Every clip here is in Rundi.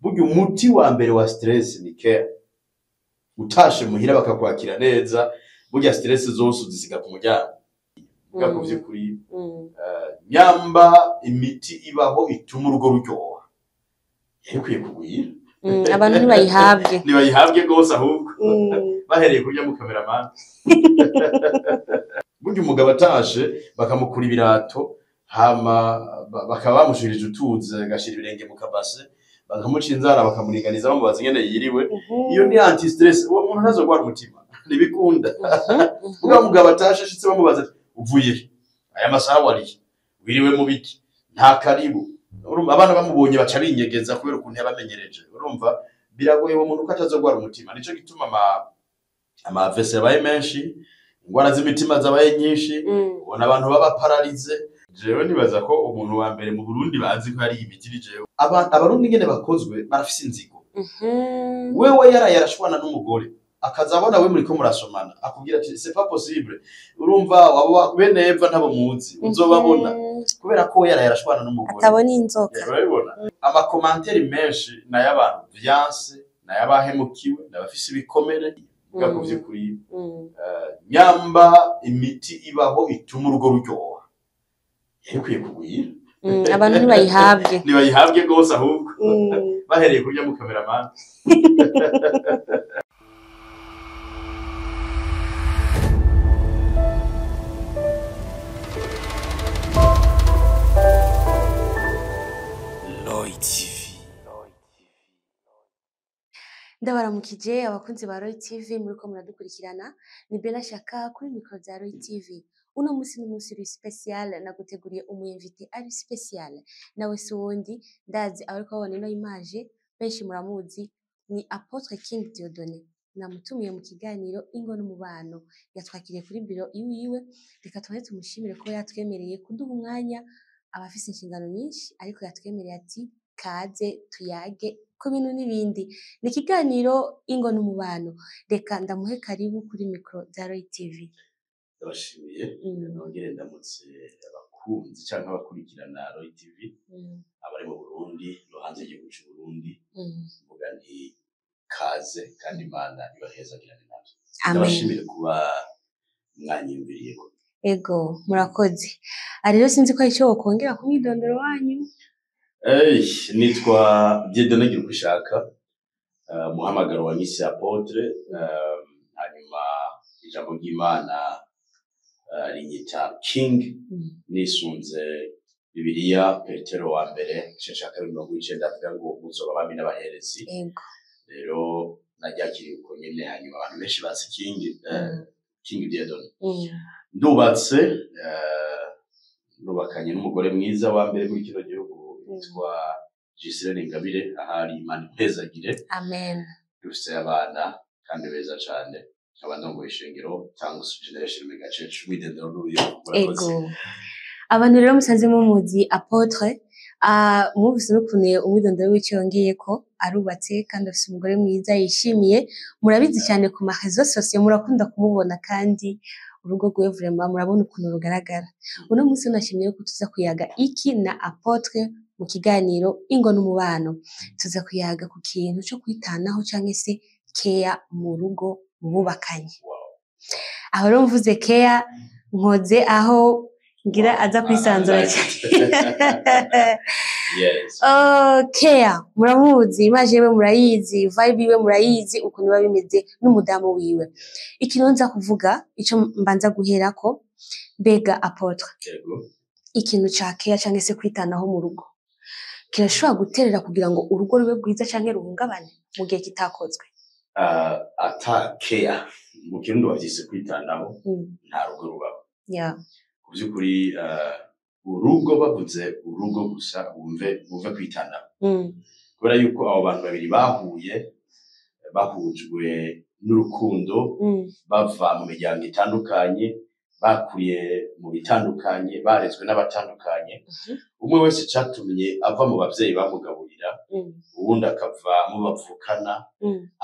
burya umuti wa mbere wa stress ni care. Utashe muhira bakakwakira neza, burya stress zose uzisiga ku muryango. Vuga ko vy'ukuri nyamba imiti ibaho ituma urugo ruryoha. Ikwiye kugwira. Abantu ntibayihabwe gose ahubwo bahereye kurya mu cameraman. Burya umugabo atashe bakamukura ibirato hama bakaba bamushirije utuzi agashira ibirenge mu kabase bakamuca inzara bakamuniganiza bamubaza ingene yiriwe. Iyo ni anti stress, uwo muntu ntazogwara umutima ntibikunda. Ubwo umugabo atashe ashitse bamubaza uvuye aya masaha wari wiriwe mu biki nta karibu. Abana bamubonye baca binyegeza kubera ukuntu yabamenyereje. Urumva biragoye uwo muntu ko atazogwara umutima. Nico gituma ama AVC yabaye menshi, ingwara z'imitima zabaye nyinshi, ubona abantu baba paralize. Jewe nibaza ko umuntu wa mbere mu Burundi bazi ko ari imiti jewe. Abarundi ngene bakozwe barafise inzigo. Wewe yarashwana n'umugore akazabona we muri ko murasomana akubwira ati c'est pas possible. Urumva wabo beneva ntabo muzi uzobabona kubera ko yarashwana n'umugore atabona inzoka. Urabibona ama commentaire menshi na y'abantu vyanse na yabahemukiwe n'abafise ibikomere. Vuga ko vy'ukuri nyamba imiti ibaho ituma urugo ruryoha. Ikwiye kugwira. Abantu ntibayihabwe gose ahubwo bahereye kurya mu cameraman. Ndabaramukije abakunzi ba Roy TV muriko muradukurikirana. Ni Bella Shaka kuri micro za Roy TV. Uno musi n'umunsi uri special naguteguriye umuyinvite ari special. Nawe si wundi ndazi abariko babona ino image benshi muramuzi ni Apotre King Dieudonné. Namutumiye mu kiganiro Ingo n'Umubano. Yatwakiriye kuri biro iwiwe. Reka tubanze tumushimire ko yatwemereye kuduha umwanya. Abafise inshingano nyinshi ariko yatwemereye ati kaze tuyage ku bintu n'ibindi. Ni ikiganiro Ingo n'Umubano. Reka ndamuhe karibu kuri micro za Roy TV. Ndabashimiye nongere ndamutse abakunzi cyangwa abakurikirana Roy TV abari mu Burundi no hanze y'igihugu cy'u Burundi. Mvuga nti kaze kandi Imana ibahezagirane natwe. Ndabashimire kuba mwanyumviriye ko. Ego murakoze. Rero sinzi ko icyo wokongera ku mwidondoro wanyu. Nitwa Dieudonné Girukishaka, muhamagaro wa Misi Apotre, hanyuma ijambo ry'Imana rinyita King, nisunze Bibiliya Petero wa mbere shaka 19 avuga ngo muzoba abami n'abaherezi. Rero naryakiriye uko nyene hanyuma abantu benshi bazi King Dieudonné. Ndubatse nubakanye n'umugore mwiza wa mbere muri kino gihugu yitwa Gisirene Ingabire ahari Imana impezagire. Amen. Dufise abana kandi beza cyane abandongo ishengero cyangwa generation mega church midendero n'uyo murakoze. Ego abantu rero musanze mu muzi Apotre muvise n'ukuntu umwidondoro w'icyongeye ko arubatse kandi afise umugore mwiza yishimiye. Murabizi cyane ku ma réseaux sociaux murakunda kumubona kandi urugo rwe vraiment murabona ukuntu rugaragara. Uno munsi nashimiye ko tuza kuyaga iki na Apotre mu kiganiro Ingo n'Umubano. Tuza kuyaga ku kintu cyo kwitanaho cyangwa se care mu rugo mubakanye. Aho rero mvuze care nkoze aho ngira aza kwisanzura cyane. Yes. Care muramuzi, image yewe murayizi, vibe yiwe murayizi, ukuntu biba bimeze n'umudamu wiwe. Ikintu nza kuvuga ico mbanza guherako bega Apotre. Ikintu ca care cyangwa se kwitanaho mu rugo kirashobora guterera kugira ngo urugo rube bwiza canke ruhungabane mu gihe kitakozwe. Ata care mu kintu bavyise kwitanaho nta rugo rubaho. Kuvyukuri urugo bavuze urugo gusa wumve kwitanaho. Kubera yuko abo bantu babiri bahujwe n'urukundo bava mu miryango itandukanye bakuriye mu bitandukanye barezwe n'abatandukanye. Umwe wese catumye ava mu bavyeyi bamugaburira uwundi akava mu bavukana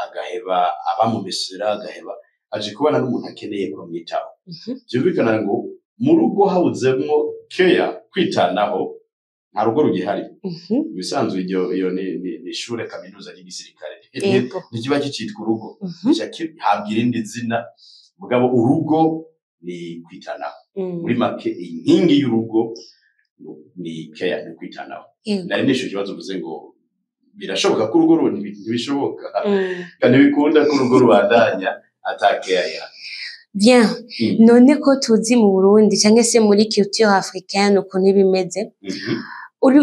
agaheba abamumesera agaheba aje kubana n'umuntu akeneye kumwitaho. Byumvikana ngo mu rugo habuzemwo care kwitanaho nta rugo rugihari. Bisanzwe iyo ni ishure kaminuza y'igisirikare ntikiba kicitwa urugo, habwa irindi zina. Mugabo urugo ni kwitanaho, muri make inkingi y'urugo ni care, ni kwitanaho. Nari nisho kibazo uvuze ngo birashoboka ko urugo ntibishoboka kandi bikunda ko urugo rubandanya atakeye. Bien, none ko tuzi mu Burundi cyangwa se muri culture africaine ukuntu ibimeze,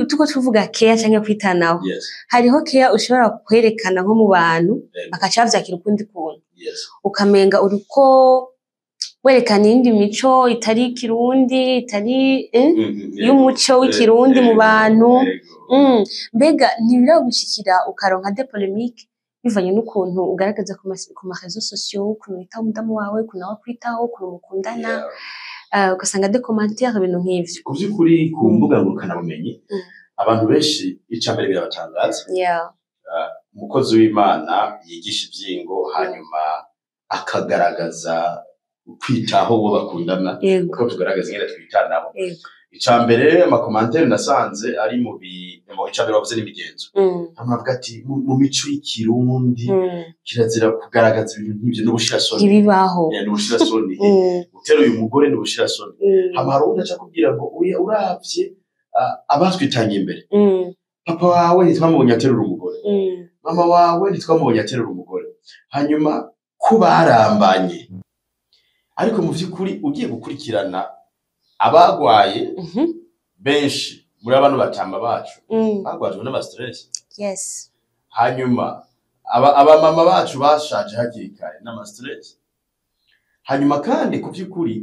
tuko tuvuga care cyangwa kwitanaho, hariho care ushobora kwerekana nko mu bantu bakaca bavyakira ukundi kuntu, ukamenga uriko werekana indi mico itari kirundi, itari y'umuco w'ikirundi mu bantu. Mbega ntibiragushikira ukaronka de polemique bivanye n'ukuntu ugaragaza ku ma réseaux sociaux, ukuntu witaho umudamu wawe, ukuntu nawe kwitaho, ukuntu mukundana, ugasanga de commentaire ibintu nk'ivyo. Ku by'ukuri ku mbuga ngurukanabumenyi abantu benshi icambere birabatangaza. Umukozi w'Imana yigisha ivyingo hanyuma akagaragaza kwitaho uwo bakundana, uko tugaragaza ingene twitanaho. Icambere amakomantere nasanze ari mu icambere bavuze n'imigenzo. Amavuga ati mu mico y'ikirundi kirazira kugaragaza ibintu nk'ivyo n'ubushirasoni. Ibibaho. N'ubushirasoni. Utero uyu mugore n'ubushirasoni. Hamarundi aca kubwira ngo uravye abazwitanye imbere. Papa wawe ntitwamubonye aterura umugore. Mama wawe ntitwamubonye aterura umugore. Hanyuma kubarambanye. Ariko mu vy'ukuri ugiye gukurikirana abagwaye benshi muri abantu batamba bacu bagwajwe n'ama stress. Hanyuma abamama bacu bashaje hakiri kare n'ama stress. Hanyuma kandi ku vy'ukuri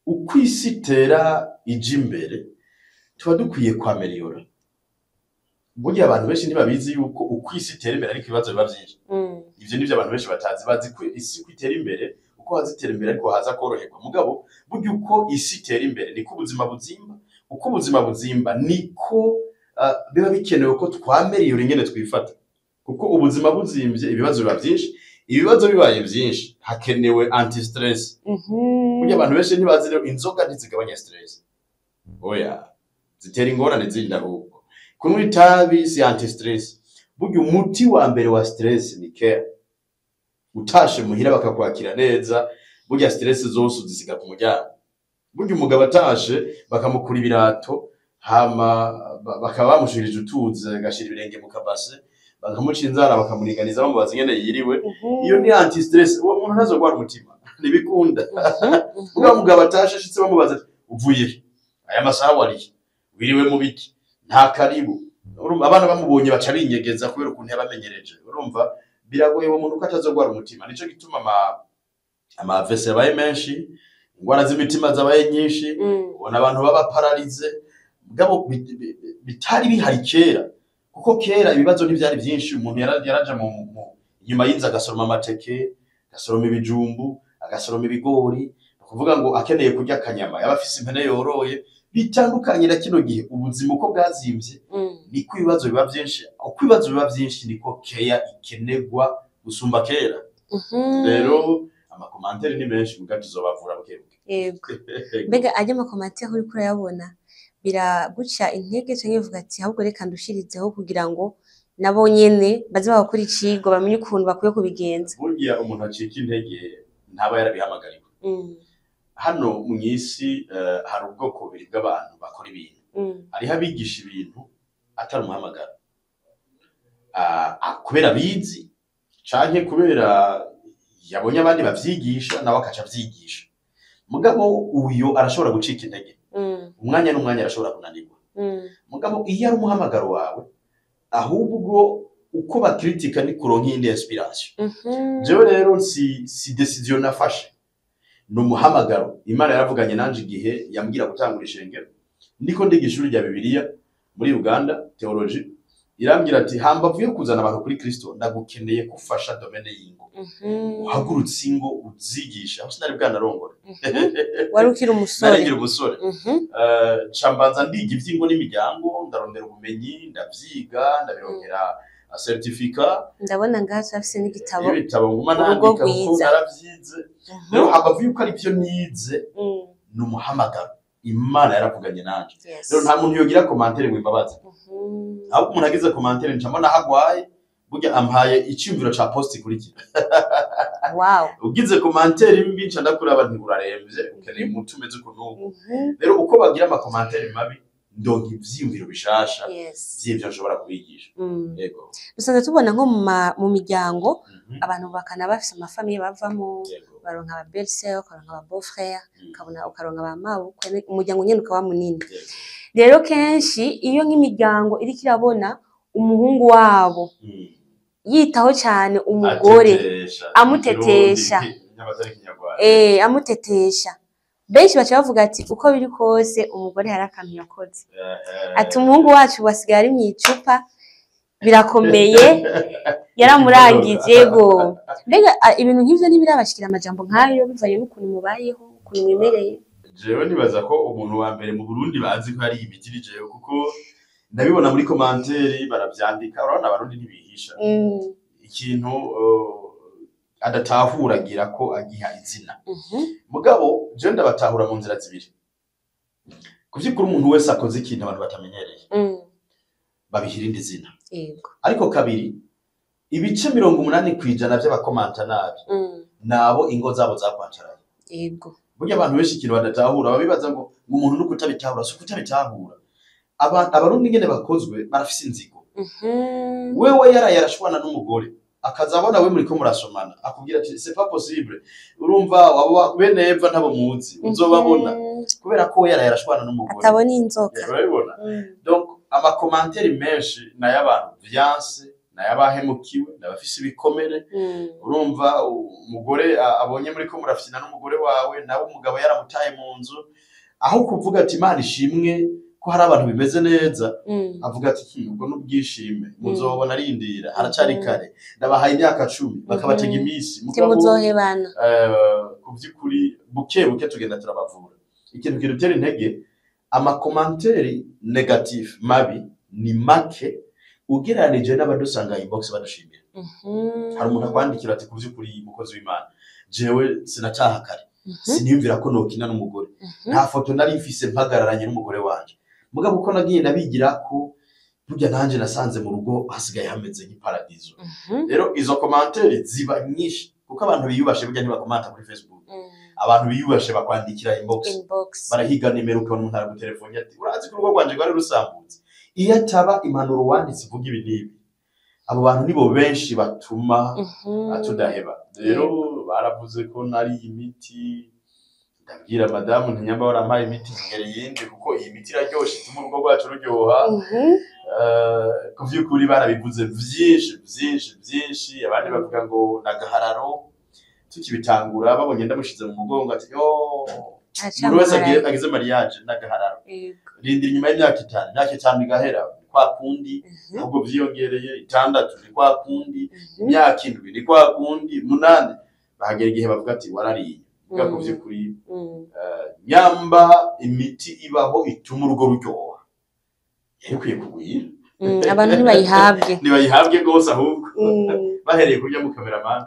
ukwisitera ije imbere tuba dukwiye kwameliora. Burya abantu benshi ntibabizi yuko ukwisitera imbere ariko ibibazo biba vyinshi. Ivyo nivyo abantu benshi batazi, bazi ko isi kwitera imbere uko hazitera imbere ariko haza koroherwa. Mugabo burya uko isi itera imbere niko ubuzima buzimba, uko ubuzima buzimba niko biba bikenewe ko twameliora ingene twifata, kuko ubuzima buzimvye ibibazo biba vyinshi. Ibibazo bibaye vyinshi hakenewe anti stress. Burya abantu benshi ntibazi rero inzoga ntizigabanya stress, oya zitera ingorane zindi ahubwo. Kunywa itabi si anti stress. Burya umuti wa mbere wa stress ni care. Utashe muhira bakakwakira neza, burya stress zose uzisiga ku muryango. Burya umugabo atashe bakamukura ibirato hama bakaba bamushirije utuze agashira ibirenge mu kabase, bakamuca inzara bakamuniganiza bamubaza ingene yiriwe. Iyo ni anti stress. Uwo muntu ntazogwara umutima, ntibikunda. Ubwo umugabo atashe ashitse bamubaza uvuye aya masaha wari wiriwe mu biki, nta karibu. Urumva abana bamubonye baca binyegeza kubera ukuntu yabamenyereje. Urumva biragoye uwo muntu ko atazogwara umutima. Nico gituma ama AVC yabaye menshi, ingwara z'imitima zabaye nyinshi, ubona abantu baba paralize. Mugabo bitari bihari kera, kuko kera ibibazo ntivyari vyinshi. Umuntu yaraja mu nyuma y'inzu agasoroma amateke, agasoroma ibijumbu, agasoroma ibigori, kuvuga ngo akeneye kurya akanyama, yaba afise impene yoroye. Bitandukanye na kino gihe ubuzima uko bwazimvye niko ibibazo biba vyinshi. Uko ibibazo biba vyinshi niko care ikenegwa gusumba kera. Rero amakomantere ni menshi mugato zobavura bukebuke. Mbega ajya amakomantere uri kurayabona biraguca intege cyangwa uvuga ati ahubwo reka ndushirizeho kugira ngo nabo nyene baze bakora icigo bamenye ukuntu bakwiye kubigenza. Burya umuntu acika intege ntaba yarabihamagariwe. Hano mu isi hari ubwoko bubiri bw'abantu bakora ibintu. Hariho abigisha ibintu atari umuhamagaro, kubera bizi canke kubera yabonye abandi bavyigisha nawe akaca avyigisha. Mugabo uyo arashobora gucika intege, umwanya n'umwanya arashobora kunanirwa. Mugabo iyo ari umuhamagaro wawe, ahubwo uko bakritika ni kuronka indi inspiration. Jewe rero si decision nafashe, no muhamagaro. Imana yaravuganye nanje igihe yambwira gutangura ishengero. Ndiko ndiga ishuri rya Bibiliya muri Uganda theology. Irambwira ati hambavu yo kuzana abantu kuri Kristo ndagukeneye kufasha domaine y'ingo. Uhagurutse ingo uzigisha. Aho sinari bwanarongora. Warukira umusore. Narikira umusore. Cambanza ndiga ivy'ingo n'imiryango, ndarondera ubumenyi, ndavyiga, ndabirongera certificat. Ndabona ngaho afise n'igitabo. Ibitabo nguma nandika kuko naravyize. Rero hambavu yuko ari byo nize n'umuhamagaro. Imana yaravuganye nanje. Yes. Rero nta muntu yogira commentaire ngo imbabaze. Ahubwo umuntu agize commentaire ncamona hagwaye burya ampaye icyumviro ca post kurikira. Wow. Ugize commentaire mbi nca ndakuraba ntiburaremvye ukeneye umutu umeze ukuntu. Rero uko bagira ama commentaire mabi ndonka ivyiyumviro bishasha vy'ivyo nshobora kubigisha. Yego. Dusanzwe tubona nko mu miryango abantu bakana bafise amafamiye bavamo baronka aba belle-sœur, baronka aba beau-frère, ukaronka aba mabukwe, umuryango nyene ukaba munini. Rero kenshi iyo nk'imiryango iriko irabona umuhungu wabo yitaho cyane umugore amutetesha amutetesha, benshi baca bavuga ati uko biri kose umugore hari akantu yakoze, ati umuhungu wacu wasigaye ari mwicupa birakomeye yaramurangije go. Mbega ibintu nk'ivyo ntibirabashikira amajambo nk'ayo bivanye n'ukuntu mubayeho ukuntu mwemereye? Jewe nibaza ko umuntu wa mbere mu Burundi bazi ko hari imiti jewe, kuko ndabibona muri commentaire baravyandika, urabona abarundi ntibihisha ikintu adatahuragira ko agiha izina. Mugabo je ndabatahura mu nzira zibiri. Kuvyikura umuntu wese akoze ikintu abantu batamenyereye babihira indi zina. Yego. Ariko kabiri ibice 80% by'abakomanta nabi nabo ingo zabo zakwancaranye. Yego. Burya abantu benshi ikintu badatahura babibaza ngo umuntu nuko utabitahura so kutabitahura. Abarundi ngene bakozwe barafise inzigo. Wewe yarashwana n'umugore akazabona we muri ko murasomana akubwira ati c'est pas possible, urumva wabo bene eva ntabo muzi uzobabona kubera ko yarashwana n'umugore atabona inzoka. Urabibona? Donc ama commentaire menshi na y'abantu vyanse na yabahemukiwe n'abafise ibikomere. Urumva umugore abonye muri ko murafisina n'umugore wawe nawe umugabo yaramutaye mu nzu, aho kuvuga ati Imana ishimwe ko hari abantu bimeze neza, avuga ati ubwo n'ubwishime muzobona rindira haracari kare ndabahaye imyaka 10 bakabatega imisi muzohebana kuvyukuri buke tugenda turabavura. Ikintu kirutera intege ama commentaire negative mabi ni make ugereranije n'abadusanga inbox badushimira. Hari umuntu akwandikira ati kuvyukuri mukozi w'Imana jewe sinacyaha kare siniyumvira ko nokina n'umugore, nta foto nari mfise mpagararanye n'umugore wanje, mugabo uko nagiye nabigira ko burya nanje nasanze mu rugo hasigaye hameze nk'iparadizo. Rero izo commentaire ziba nyinshi kuko abantu biyubashe burya ntibakomanta kuri Facebook. Abantu biyubashe bakwandikira inbox barahiga nimero ukabona umuntu aragutelefone ati urazi ko urugo rwanje rwari rusambutse. Iyo ataba impanuro wanditse ivuga ibi nibi, abo bantu nibo benshi batuma atudaheba. Rero baravuze ko nari imiti, ndabwira madamu ntinyamba warampaye imiti ngere yindi kuko iyi miti iraryoshe ituma urugo rwacu ruryoha. Kuvyukuri barabivuze vyinshi abandi bavuga ngo nagahararo tukibitangura babonye ndamushize mu mugongo ati umuntu wese agize mariage nagahararo rindira inyuma y'imyaka 5 imyaka 5 igahera kwa kundi ahubwo vyiyongereye 6 ni kwa kundi imyaka 7 ni kwa kundi 8 bahagera igihe bavuga ati warariye. Gakuvye kuri nyamba imiti ibaho ituma urugo ruryoha yakwiye kugwira abantu ntibayihabwe gose ahubwo bahereye kurya mu cameraman.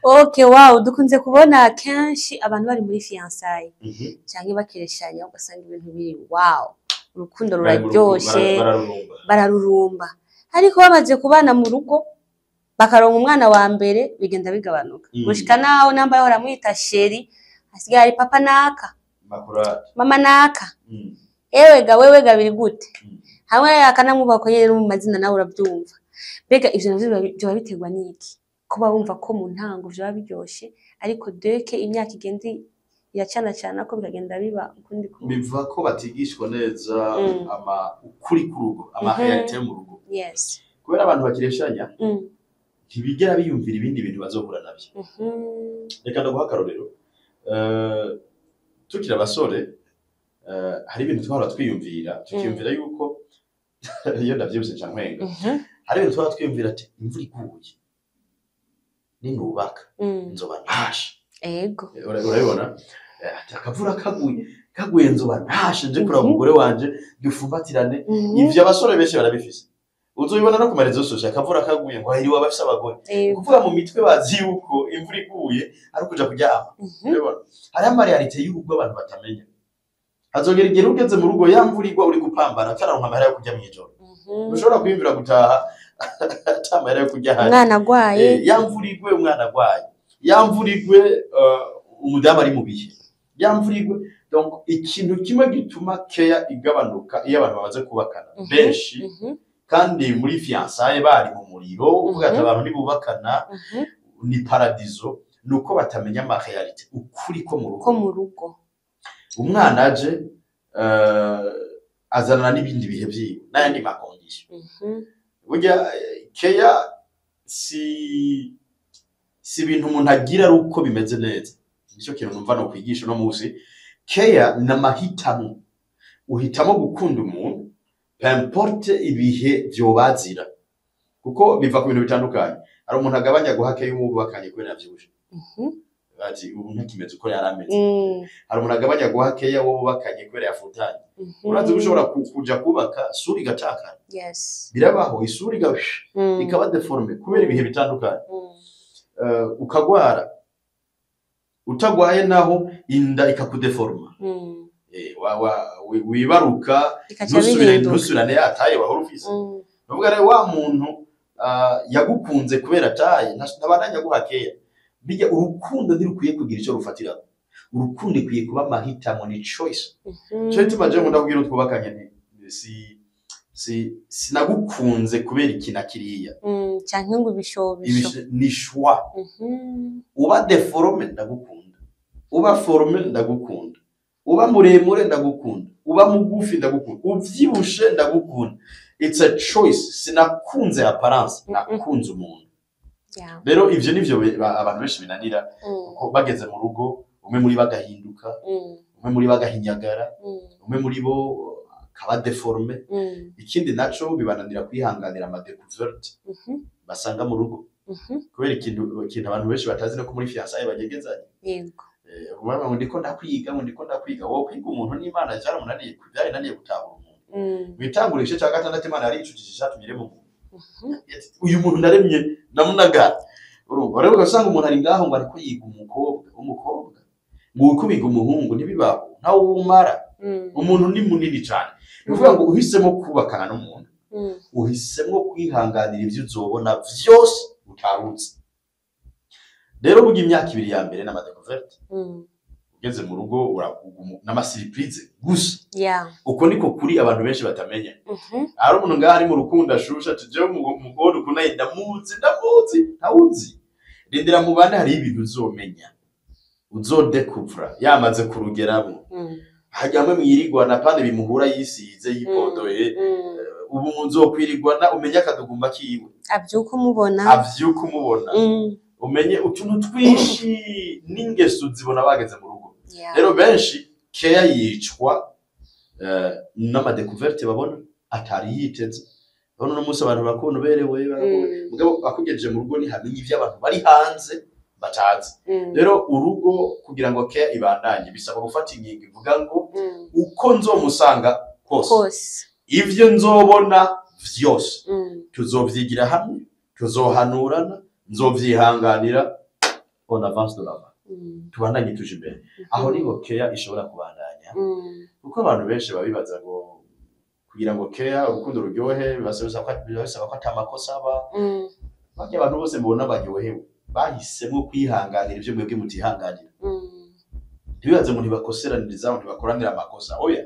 Okay, wow, dukunze kubona kenshi abantu bari muri fiançailles cyangwa bakereshanya ugasanga ibintu biri wow, urukundo ruraryoshe bararurumba, ariko bamaze kubana mu rugo bakaronka umwana wa mbere bigenda bigabanuka gushika naho namba yahora mwita sheri asigaye ari papa naka mama naka. Wewe ga biri gute hamwe akanamubako yere mu mazina nawe urabyumva. Bega ivyo navyo byo biterwa niki kuba wumva ko mu ntango byo biryoshe ariko deke imyaka igendi iracana ko bikagenda biba ukundi ko biva ko batigishwa neza ama ukuri kurugo ama realite mu rugo. Yes, kubera abantu bakireshanya ntibigera biyumvira ibindi bintu bazohura nabyo. Reka ndaguha akarorero, tukira abasore hari ibintu twahora twiyumvira tukiyumvira yuko iyo ndavyibuse cyangwa hari ibintu twahora twiyumvira ati imvura iguye ninubaka nzoba ntashe. Ego urabibona akavura kaguye nzoba ntashe nje kura umugore wanje dufumbatirane. Ivyo abasore benshi barabifise uzoyibona no ku marezo social akavura kaguye ngo hahiriwe abafise abagore kuvuga mu mitwe bazi yuko imvura iguye ari kuja kuryama urabona hari amarealite y'urugo abantu batamenya azogera igihe ugeze mu rugo yamvura igwa uri gupambana cyaranka amahera yo kujya mu ijoro ushobora kwiyumvira gutaha atamahera yo kujya hanze umwana agwaye yamvura igwe umwana agwaye yamvura igwe umudamu ari mu bihe yamvura igwe donc ikintu kimwe gituma care igabanuka iyo abantu bamaze kubakana benshi kandi muri fiançailles bari mu muriro uvuga ati abantu nibubakana ni paradiso nuko batamenya ama realite ukuri ko mu rugo umwana aje azana n'ibindi bihe byiwe n'ayandi makondisho burya care si ibintu umuntu agira ari uko bimeze neza nicyo kintu numva no kwigisha no munsi care n'amahitamo uhitamo gukunda umuntu importe ibihe byobazira kuko biva ku bintu bitandukanye ari umuntu agabanya guhake y'umubakanye kubera yavyibushe ati ubu ntakimeze uko yarameze hari umuntu agabanya guhake yawo mubakanye kubera yafutanye urazi ushobora kuja kubaka suri gacakana birabaho isuri gabisha ikaba deforme kubera ibihe bitandukanye ukagwara utagwaye naho inda ikakudeforma wibaruka ntusubirane yataye wahora ufise nuvuga rero wa muntu yagukunze kubera taye ntabandanya guhakeya bijya urukundo ntirukwiye kugira icyo rufatira urukundo ikwiye kuba amahitamo ni choice cyo tumaje ngo ndakubwira twubakanye sinagukunze kubera ikina kiriya cyangwa ngo ibishobisho ni choix uba deforme ndagukunda uba forme ndagukunda uba muremure ndagukunda uba mugufi ndagukunda uvyibushe ndagukunda it's a choice sinakunze apparence nakunze umuntu rero ivyo nivyo abantu benshi binanira uko bageze mu rugo umwe muri bagahinduka umwe muri bagahinyagara umwe muri bo kaba deforme ikindi naco bibananira kwihanganira ama découverte basanga mu rugo kubera ikintu abantu benshi batazi no ko muri fiançailles bagegezanye yego ubaba ndiko ndakwiga wo kwiga umuntu n'Imana cyaramunaniye kubyari naniye gutahura umuntu bitangura igice cya gatandatu Imana yari icujije cyatumye mu uyu muntu naremye namunaga urumva rero ugasanga umuntu ari ngaho ngo ariko yiga umukobwa ngo kubiga umuhungu ntibibaho ntawo umara umuntu ni munini cyane bivuga ngo uhisemo kubakana n'umuntu uhisemo kwihanganira ibyo uzobona byose utarutse rero bugi imyaka 2 ya mbere n'ama découverte ugeze mu rugo n'ama surprise gusa uko niko kuri abantu benshi batamenya ari umuntu ngaho ari mu rukundo ashusha tuje mu godo kunaye ndamuzi ntawuzi rindira mu bane hari ibintu uzomenya uzodekuvra yamaze kurugeramo hajyamwe mwirigwana pande bimuhura yisize yipodoye ubu munzokwirigwana umenya akadugumba kiwe avyuka umubona umenye utuntu twinshi n'ingeso zibona bageze mu rugo rero benshi care yicwa n'ama découverte babona atari yiteze bano no musi abantu bakona berewe mugabo akugejeje mu rugo ni hamenye ivyo abantu bari hanze batazi rero urugo kugira ngo care ibandanye bisaba gufata ingingo ivuga ngo uko nzomusanga kose ivyo nzobona vyose tuzovyigira hamwe tuzohanurana nzovyihanganira on avance de l'avant tubandanye tuje imbere aho niho care ishobora kubandanya kuko abantu benshi babibaza ngo kugira ngo care urukundo ruryohe basaba ko atamakosa aba bajya abantu bose mbona baryohewe bahisemo kwihanganira ibyo mwebwe mutihanganira ntibibaze ngo ntibakoseraniriza ngo ntibakoranira amakosa oya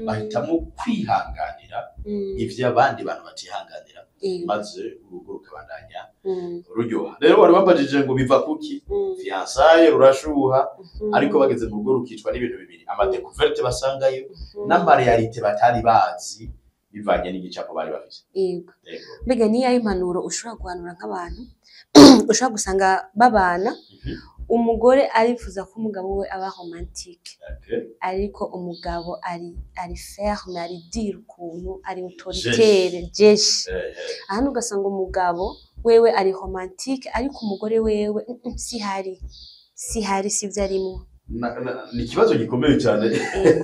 bahitamo kwihanganira ivyo abandi bantu batihanganira maze urugo rukabandanya ruryoha rero wari wambajije ngo biva kuki fiançailles rurashuha ariko bageze mu rugo rukicwa n'ibintu bibiri ama découverte basangayo n'ama realite batari bazi bivanye n'igicapo bari bafise yego mbega ni yayo impanuro ushobora guhanura nk'abantu ushobora gusanga babana umugore arifuza ko umugabo we aba romantique ariko umugabo ari ferme ari dire ukuntu ari autoritaire jeshi ahantu ugasanga umugabo wewe ari romantique ariko umugore wewe sihari sivyo arimo ni ikibazo gikomeye cyane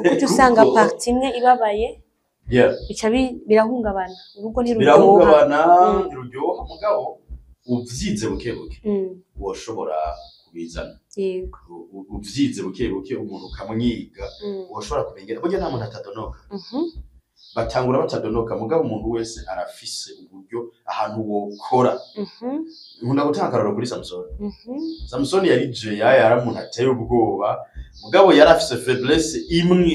kuko usanga parti imwe ibabaye bica birahungabana urugo birahungabana ntiruryoha mugabo uvyize buke buke woshobora kubizana yego uvyize buke buke umuntu kamwiga woshobora kumenya burya nta muntu atadonoka batangura batadonoka mugabo umuntu wese arafise uburyo ahantu wokora nkunda gutanga akararo kuri Samson yari yari umuntu ateye ubwoba mugabo yari afise faiblesse imwe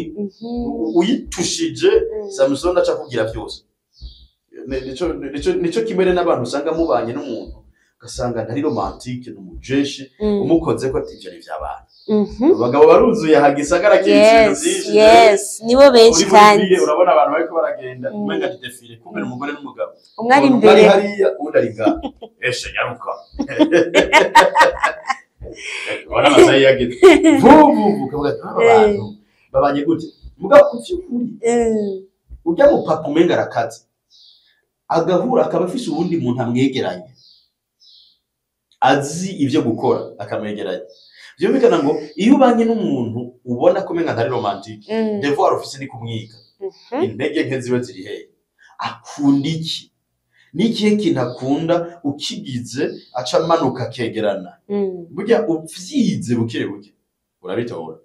uyitushije Samson aca kugira byose nico kimere n'abantu usanga mubanye n'umuntu ugasanga ntari romantique n'umujeshi umukoze ko atije n'ivy'abana abagabo baruzuye hagisagara k'izinzi nibo benshi kandi urabona abantu bariko baragenda umenga defile kumbe umugore n'umugabo umwari imbere hariya undi ari ngaho nyaruka wana masayi yageze vuvu kavuga abantu babanye gute mugabo kuvyukuri ujya mu papa umenga arakaze agahura akaba afise ubundi muntu amwegeranye azi ivyo gukora akamwegeranye byumvikana ngo iyo ubanye n'umuntu ubona ko menga ntari romantique devoir office ni kumwiga intege nke ziwe ziri hehe akunda iki n'ikihe kintu akunda ukigize aca manuka kegerana burya uvyize buke buke urabitora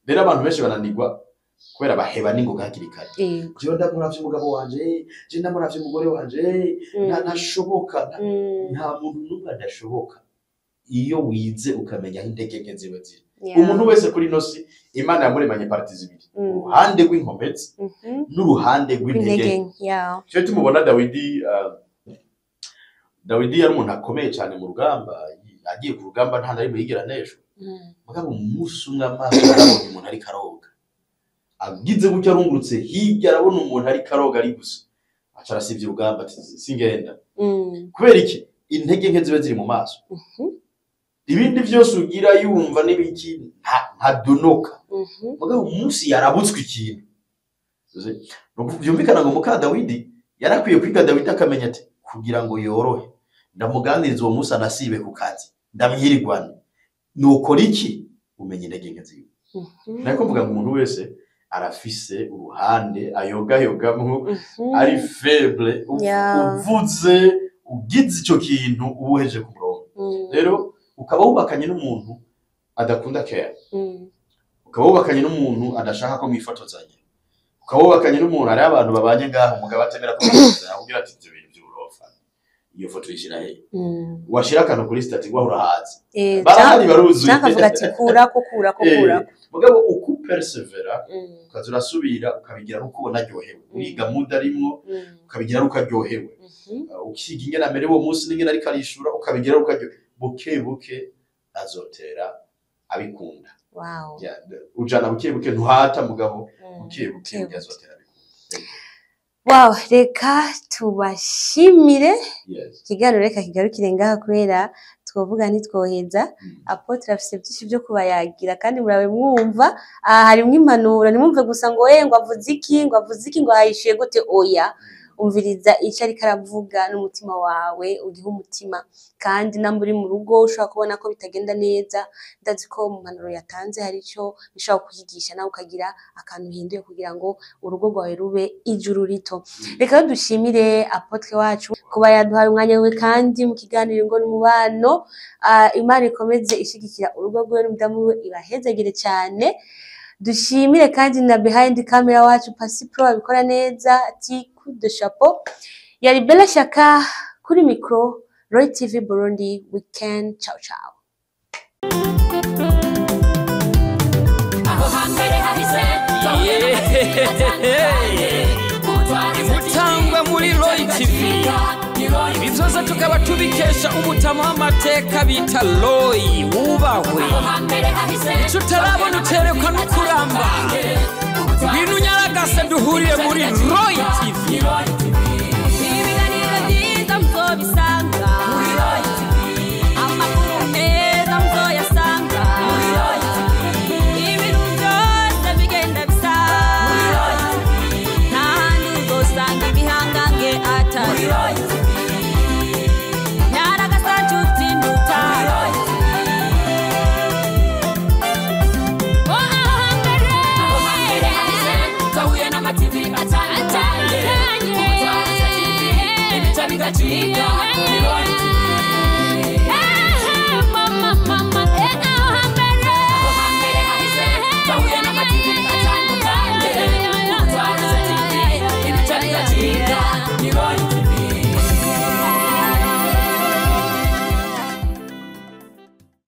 rero abantu benshi bananirwa kubera baheba ningoga hakiri kare je ndamuravye umugabo wanje je ndamuravye umugore wanje ntashoboka nta muntu n'umwe adashoboka iyo wize ukamenya intege nke ziwe ziri umuntu wese kuri nosi Imana yamuremanye parti zibiri uruhande rw'inkomezi n'uruhande rw'intege cyo tumubona Dawidi yari umuntu akomeye cyane mu rugamba agiye ku rugamba nta nari muyigira nesho mugabo umunsi umwe amaso arabona umuntu ari karoga agize gutya arungurutse hirya arabona umuntu ari karoga ari gusa aca arasivye urugamba ati singenda kubera iki intege nke zibe ziri mu maso ibindi byose ugira yumva n'ibiki nta donoka mugabo umunsi yarabutswe ikintu byumvikana ngo muka Dawidi yarakwiye kwiga Dawidi akamenya ati kugira ngo yorohe ndamuganiriza uwo munsi anasibe ku kazi ndamwirigwana nukora iki umenye intege nke ziwe nako mvuga ngo umuntu wese arafise uruhande ayogayogamwo ari faible uvuze ugize ico kintu ubuheje ku murongo rero ukaba wubakanye n'umuntu adakunda care ukaba wubakanye n'umuntu adashaka ko mwifotozanya ukaba wubakanye n'umuntu ari abantu babanye ngaho umugabo atemera ko akubwira ati ibyo bintu by'urofa iyo foto yishira he washira akantu kuri stati ngo urahaza barahari baruzuye nakavuga ati kura mugabo uku persevera ukazurasubira ukabigira uko ubona ryohewe uriga muda rimwo ukabigira uko aryohewe ukiga ingene amerewe uwo munsi n'ingene ariko arishura ukabigira uko aryohewe buke buke azotera abikunda ujana buke buke ntuhata mugabo buke buke azotera abikunda reka tubashimire ikiganiro reka kigarukire ngaha kubera twovuga ntitwoheza Apotre afise byinshi byo kubayagira kandi murabe mwumva harimo impanuro nimumve gusa ngo ngo avuze iki ngo hayishuye gute oya umviriza icyo ariko aravuga n'umutima wawe ugihe umutima kandi namba uri mu rugo ushobora kubona ko bitagenda neza ndazi ko mu mpanuro yatanze hari icyo bishobora kuyigisha nawe ukagira akantu uhinduye kugira ngo urugo rwawe rube ijuru rito reka dushimire Apotre wacu kuba yaduhaye umwanya we kandi mu kiganiro ngo n'umubano Imana ikomeze ishigikira urugo rwe n'umudamu we ibahezagire cyane dushimire kandi na behind camera wacu Pasi Pro abikora neza ati de chapeau yari Bella Shaka kuri micro Roy TV Burundi weekend ciao ciao Mutangwa muri Roy TV ibizoza tukaba tubikesha umutama w'amateka bita Roy wubahwe icyo utarabona uterekwa no kuramba ibintu nyaragase duhuriye muri Roy TV ibiganiro byiza muzobisanga muri Roy TV amakuru meza muzoyasanga muri Roy TV ibintu byose bigenda bisa muri Roy TV ntahandi uzosanga ibihangange atari Roy TV nyaragase cyutsinduta Roy TV TV bigacika